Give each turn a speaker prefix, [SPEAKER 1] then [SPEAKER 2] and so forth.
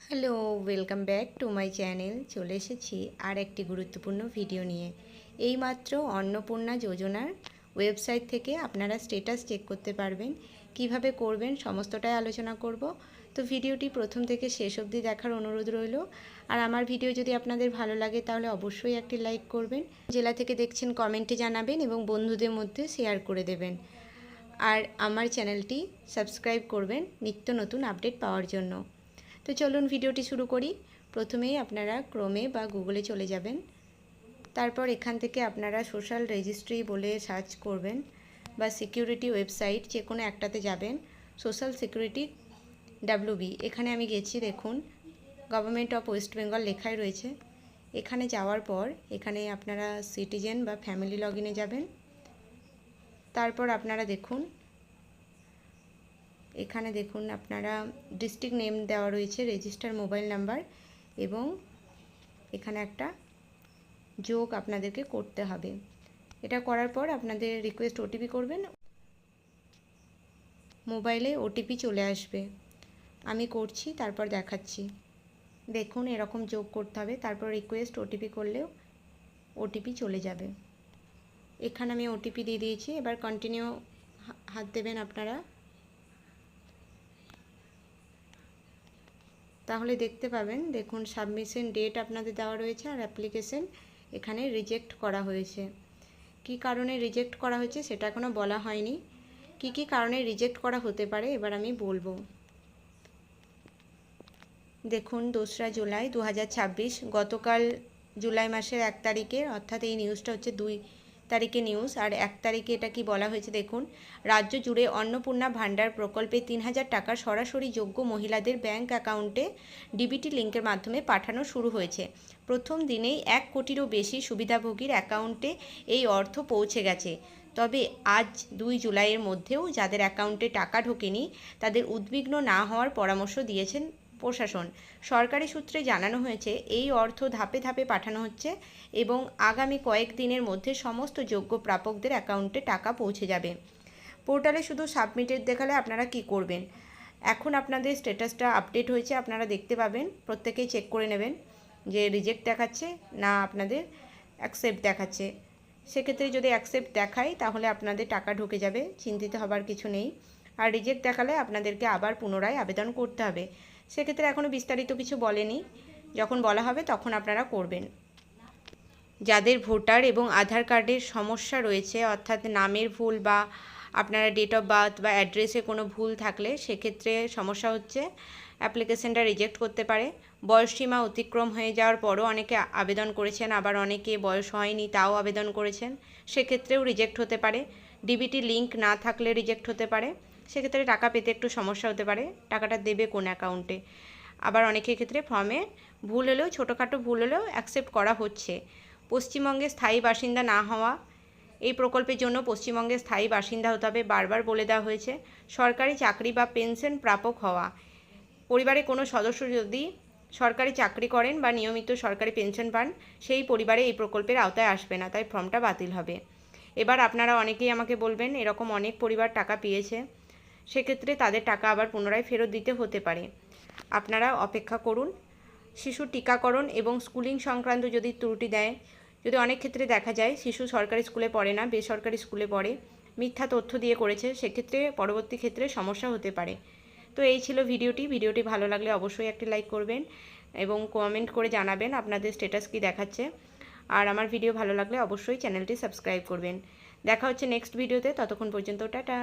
[SPEAKER 1] Hello, welcome back to my channel. চলে এসেছি আর একটি গুরুত্বপূর্ণ ভিডিও নিয়ে। এইমাত্র অন্নপূর্ণা যোজনার ওয়েবসাইট থেকে আপনারা স্ট্যাটাস চেক করতে পারবেন। কিভাবে করবেন সমস্তটাই আলোচনা করব। তো ভিডিওটি প্রথম থেকে শেষ অবধি দেখার অনুরোধ রইল। আর আমার ভিডিও যদি আপনাদের ভালো লাগে তাহলে অবশ্যই একটি লাইক করবেন। জেলা থেকে দেখছেন কমেন্টে জানাবেন এবং বন্ধুদের মধ্যে শেয়ার করে দেবেন। আর আমার চ্যানেলটি সাবস্ক্রাইব করবেন নিত্য নতুন আপডেট পাওয়ার জন্য। তো চলুন ভিডিওটি শুরু করি। প্রথমেই আপনারা ক্রোমে বা গুগলে চলে যাবেন। তারপর এখান থেকে আপনারা সোশ্যাল রেজিস্ট্রি বলে সার্চ করবেন বা সিকিউরিটি ওয়েবসাইট যে কোনো একটাতে যাবেন। সোশ্যাল সিকিউরিটি WB এখানে আমি গেছি। দেখুন গভর্নমেন্ট অফ ওয়েস্ট বেঙ্গল লেখাই রয়েছে। এখানে যাওয়ার পর এখানে আপনারা সিটিজেন বা ফ্যামিলি লগইনে যাবেন। তারপর আপনারা দেখুন এখানে দেখুন আপনারা ডিস্ট্রিক্ট নেম দেওয়া রয়েছে, রেজিস্টার মোবাইল নাম্বার এবং এখানে একটা যোগ আপনাদেরকে করতে হবে। এটা করার পর আপনাদের রিকোয়েস্ট ওটিপি করবেন, মোবাইলে ওটিপি চলে আসবে। আমি করছি, তারপর দেখাচ্ছি। দেখুন এরকম যোগ করতে হবে, তারপর রিকোয়েস্ট ওটিপি করলেও ওটিপি চলে যাবে। এখানে আমি ওটিপি দিয়ে দিয়েছি। এবার কন্টিনিউ হাত দেবেন আপনারা। তাহলে দেখতে পাবেন, দেখুন সাবমিশন ডেট আপনাদের দেওয়া রয়েছে আর অ্যাপ্লিকেশন এখানে রিজেক্ট করা হয়েছে। কি কারণে রিজেক্ট করা হয়েছে সেটা এখনও বলা হয়নি। কি কারণে রিজেক্ট করা হতে পারে এবার আমি বলবো। দেখুন 2রা জুলাই 2026 গতকাল জুলাই মাসের 1 তারিখে, অর্থাৎ এই নিউজটা হচ্ছে 2 তারিখে নিউজ। আর 1 তারিখে এটা কি বলা হয়েছে দেখুন, রাজ্য জুড়ে অন্নপূর্ণা ভাণ্ডার প্রকল্পে 3000 টাকা সরাসরি যোগ্য মহিলাদের ব্যাংক অ্যাকাউন্টে ডিবিটি লিঙ্কের মাধ্যমে পাঠানো শুরু হয়েছে। প্রথম দিনেই 1 কোটিরও বেশি সুবিধাভোগীর অ্যাকাউন্টে এই অর্থ পৌঁছে গেছে। তবে আজ 2 জুলাইয়ের মধ্যেও যাদের অ্যাকাউন্টে টাকা ঢোকেনি তাদের উদ্বিগ্ন না হওয়ার পরামর্শ দিয়েছেন প্রশাসন। সরকারি সূত্রে জানানো হয়েছে এই অর্থ ধাপে ধাপে পাঠানো হচ্ছে এবং আগামী কয়েকদিনের মধ্যে সমস্ত যোগ্য প্রাপকদের অ্যাকাউন্টে টাকা পৌঁছে যাবে। পোর্টালে শুধু সাবমিটেড দেখালে আপনারা কি করবেন, এখন আপনাদের স্ট্যাটাসটা আপডেট হয়েছে আপনারা দেখতে পাবেন। প্রত্যেকেই চেক করে নেবেন যে রিজেক্ট দেখাচ্ছে না আপনাদের অ্যাকসেপ্ট দেখাচ্ছে। সেক্ষেত্রে যদি অ্যাকসেপ্ট দেখায় তাহলে আপনাদের টাকা ঢুকে যাবে, চিন্তিত হবার কিছু নেই। আর রিজেক্ট দেখালে আপনাদেরকে আবার পুনরায় আবেদন করতে হবে। সেক্ষেত্রে এখনও বিস্তারিত কিছু বলেনি, যখন বলা হবে তখন আপনারা করবেন। যাদের ভোটার এবং আধার কার্ডের সমস্যা রয়েছে, অর্থাৎ নামের ভুল বা আপনারা ডেট অফ বার্থ বা অ্যাড্রেসে কোনো ভুল থাকলে সেক্ষেত্রে সমস্যা হচ্ছে, অ্যাপ্লিকেশনটা রিজেক্ট করতে পারে। বয়সসীমা অতিক্রম হয়ে যাওয়ার পরও অনেকে আবেদন করেছেন, আবার অনেকে বয়স হয়নি তাও আবেদন করেছেন, সেক্ষেত্রেও রিজেক্ট হতে পারে। ডিবিটি লিঙ্ক না থাকলে রিজেক্ট হতে পারে। সেক্ষেত্রে টাকা পেতে একটু সমস্যা হতে পারে, টাকাটা দেবে কোন অ্যাকাউন্টে। আবার অনেকের ক্ষেত্রে ফর্মে ভুল হলেও, ছোটোখাটো ভুল হলেও অ্যাকসেপ্ট করা হচ্ছে। পশ্চিমবঙ্গে স্থায়ী বাসিন্দা না হওয়া, এই প্রকল্পের জন্য পশ্চিমবঙ্গের স্থায়ী বাসিন্দা হতে হবে, বারবার বলে দেওয়া হয়েছে। সরকারি চাকরি বা পেনশন প্রাপক হওয়া, পরিবারে কোনো সদস্য যদি সরকারি চাকরি করেন বা নিয়মিত সরকারি পেনশন পান সেই পরিবারে এই প্রকল্পের আওতায় আসবে না, তাই ফর্মটা বাতিল হবে। এবার আপনারা অনেকেই আমাকে বলবেন এরকম অনেক পরিবার টাকা পেয়েছে, সেক্ষেত্রে তাদের টাকা আবার পুনরায় ফেরত দিতে হতে পারে। আপনারা অপেক্ষা করুন। শিশুর টিকাকরণ এবং স্কুলিং সংক্রান্ত যদি ত্রুটি দেয়, যদি অনেক ক্ষেত্রে দেখা যায় শিশু সরকারি স্কুলে পড়ে না, বেসরকারি স্কুলে পড়ে, মিথ্যা তথ্য দিয়ে করেছে, সেক্ষেত্রে পরবর্তী ক্ষেত্রে সমস্যা হতে পারে। তো এই ছিল ভিডিওটি ভালো লাগলে অবশ্যই একটি লাইক করবেন এবং কমেন্ট করে জানাবেন আপনাদের স্ট্যাটাস কি দেখাচ্ছে। আর আমার ভিডিও ভালো লাগলে অবশ্যই চ্যানেলটি সাবস্ক্রাইব করবেন। দেখা হচ্ছে নেক্সট ভিডিওতে, ততক্ষণ পর্যন্ত টাটা।